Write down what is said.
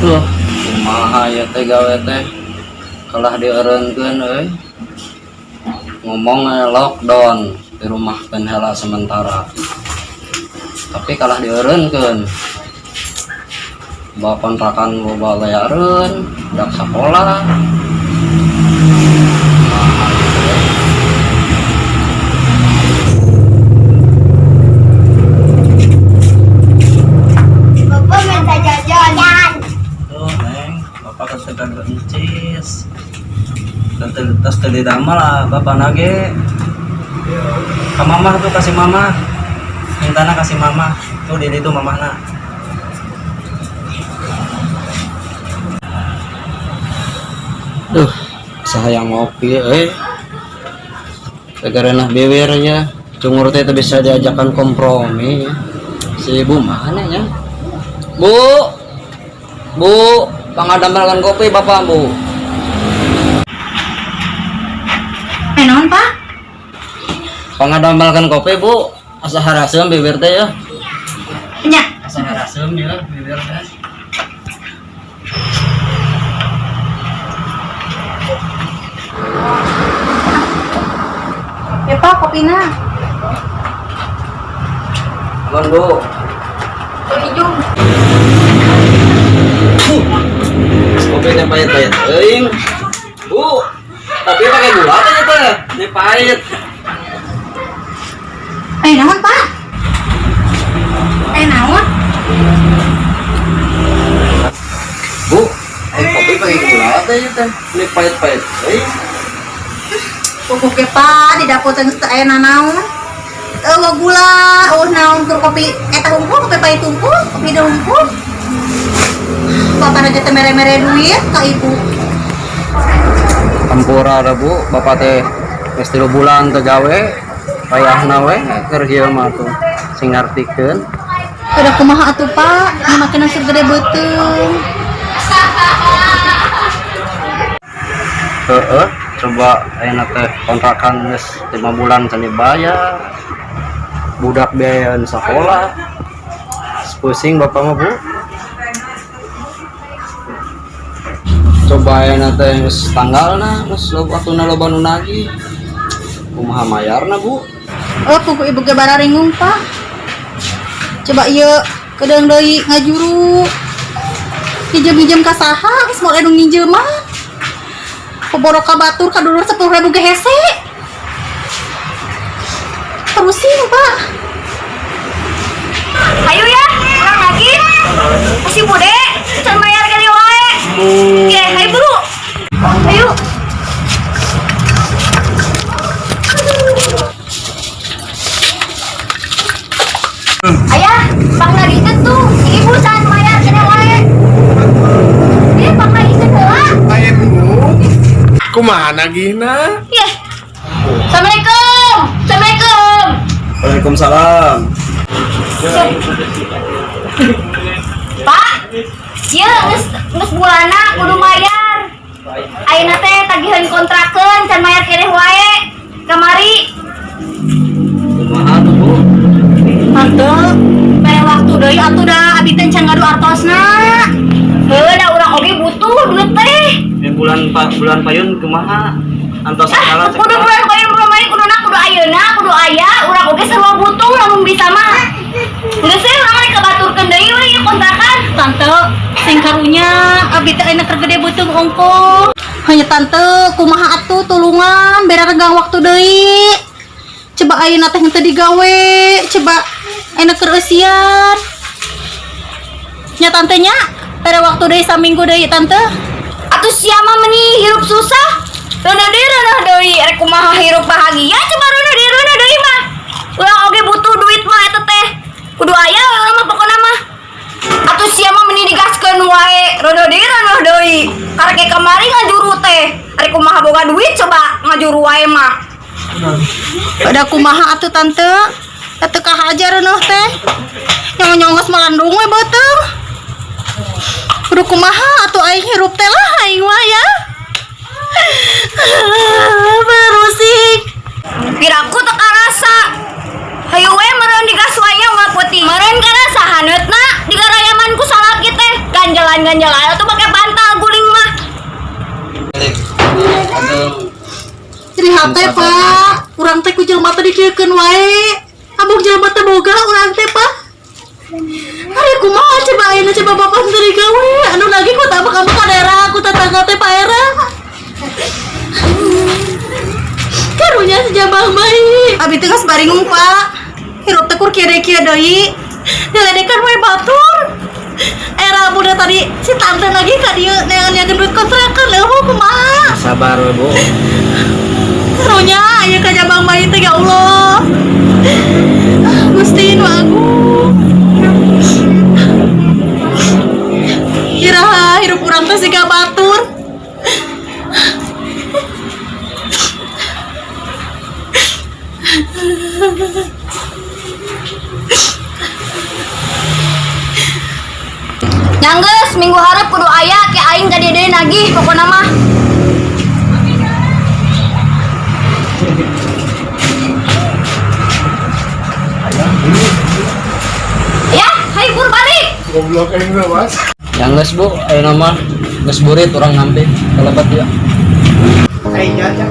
Duh, kumaha ya teh gawe teh kalah dieureunkeun euy. Ngomong lockdown di rumah heula sementara. Tapi kalah dieureunkeun. Bawa kontrakan loba bayareun, dak sakola. Bapak minta jajan. Tuh, Neng, Bapak kan sedang encis. Tas tadi dama lah, Bapak nage. Ke Mama tuh kasih Mama. Mintana kasih Mama. Tuh di itu Mamana. Duh, sayang ngopi karena bewernya cungur teh bisa diajakan kompromi. Si ibu mana ya? Bu, pangadambalkan kopi Bapak, Bu. Naon, Pak? Pangadambalkan kopi, Bu. Asa haraseum beber teh ya. Nya. Asa haraseum ya beber teh. Ya, Pak, kopina. Nuhun, Bu. Hijau. Kopi teh pahit-pahit teuing. Bu, tapi pakai gula teh teh. Ini pahit. Naon, Pak? Naon? Bu, kopi pakai gula teh teh. Ini pahit-pahit teuing. Pupuk ke Pak, di dapur teh aya naon? Gula, naon tur kopi eta hungkul, kopi pahit hungkul, kopi da hungkul. Bapak aja teh mere-mere duit ka ibu. Tempura ada Bu, Bapak teh geus 3 bulan teu gawe. Payahna we keur ieu mah tuh sing ngartikeun. Udah kumaha atuh Pak, nu makin asur gede beuteung. Heeh, coba ayeuna teh kontrakan geus 5 bulan can dibayar. Budak biayaan sekolah. Pusing Bapak mah Bu. Coba ayeuna teh geus tanggalna, geus waktuna loba nu nagih. Kumaha mayarna Bu? Pupuk ibu ge bararingung Pak. Coba ieu kedeung deui ngajuru. Pinjem-pinjem ka saha, geus moal anu nginjeman. Poborok ka batur ka dulur 10.000 ge hese. Terusin Pak. Ayo ya, ulang lagi. Masih bude, can bayar kali wae. Oke, ayo buru. Ayo. Ayah, Bang Nagih tuh, si ibu can bayar kali wae. Bang Nagih heula. Ayemu kumaha nagihna? Iya. Assalamualaikum. Assalamualaikum. Waalaikumsalam. Pak, ieu geus bulana kudu mayar. Ayeuna teh tagihan kontrakeun can mayar keneh wae. Kamari. Kumaha tuh Bu? Tante, mere waktu deui atuh da abi teh can ngadu artosna. Heuh, da urang oge butuh duit teh. Bulan payun kumaha? Antos segala Kudu bulan payun kudu ayeuna, kudu aya, urang oge sarua butuh lamun bisa mah. Geus we urang rek kabaturkeun deui we ieu kontrakan. Tante, sing karunya abi teh ayeuna keur gede beuteung ongkos. Hanya tante, kumaha atuh tulungan bere regang waktu deui. Coba ayeuna teh henteu digawe, coba ayeuna keur eusian. Nya tante nya, bere waktu deui saminggu deui tante. Atuh sia mah meuni hirup susah. Renah deui rek kumaha hirup bahagia coba renah deui mah. Urang oge butuh duit mah eta teh. Kudu aya urang mah pokona mah. Atuh sia mah meuni digaskeun wae. Renah deui. Karek kamari ngajuru teh. Rek kumaha boga duit coba ngajuru wae mah. Ada kumaha atuh tante? Atuh kahaja reneuh teh. Nyong-nyongos melandung we beuteung. Kudu kumaha atuh aing hirup teh lah aing mah ya. Berusik. Piraku teu karasa. Hayu we meureun digas wae nya putih. Meureun karasa haneutna digarayaman ku salaki teh ganjel ganjalan-ganjalan atau pakai bantal guling mah. Jadi hati pak, orang teh ku jelema teh dikeun wae. Abang jelema teh boga orang teh pak. Hari kumaha coba ayeuna coba bapak teh gawe. Anu lagi ku tambah kamu ka daerah aku tetangga teh Pak Era. Karunya sejabang bayi. Abi teh geus baringung pak. Hirup teh kur kieu-kieu deui. Daledekan wae batur. Era budak tadi si tante lagi ka dieu neangan duit kontrakan leueuh kumaha. Sabar we, Bu. Karunya aya ka jabang bayi teh ya Allah. Gusti nu agung. Iraha hirup urang teh siga batur. Nyanggeus minggu harap kudu aya ke aing jadi deui nagih pokona mah. Ya, hai bur balik. Goblok aing mah, Mas. Yang geus Bu, ayeuna mah geus burit urang nampi kalebat ya. Aing jajan.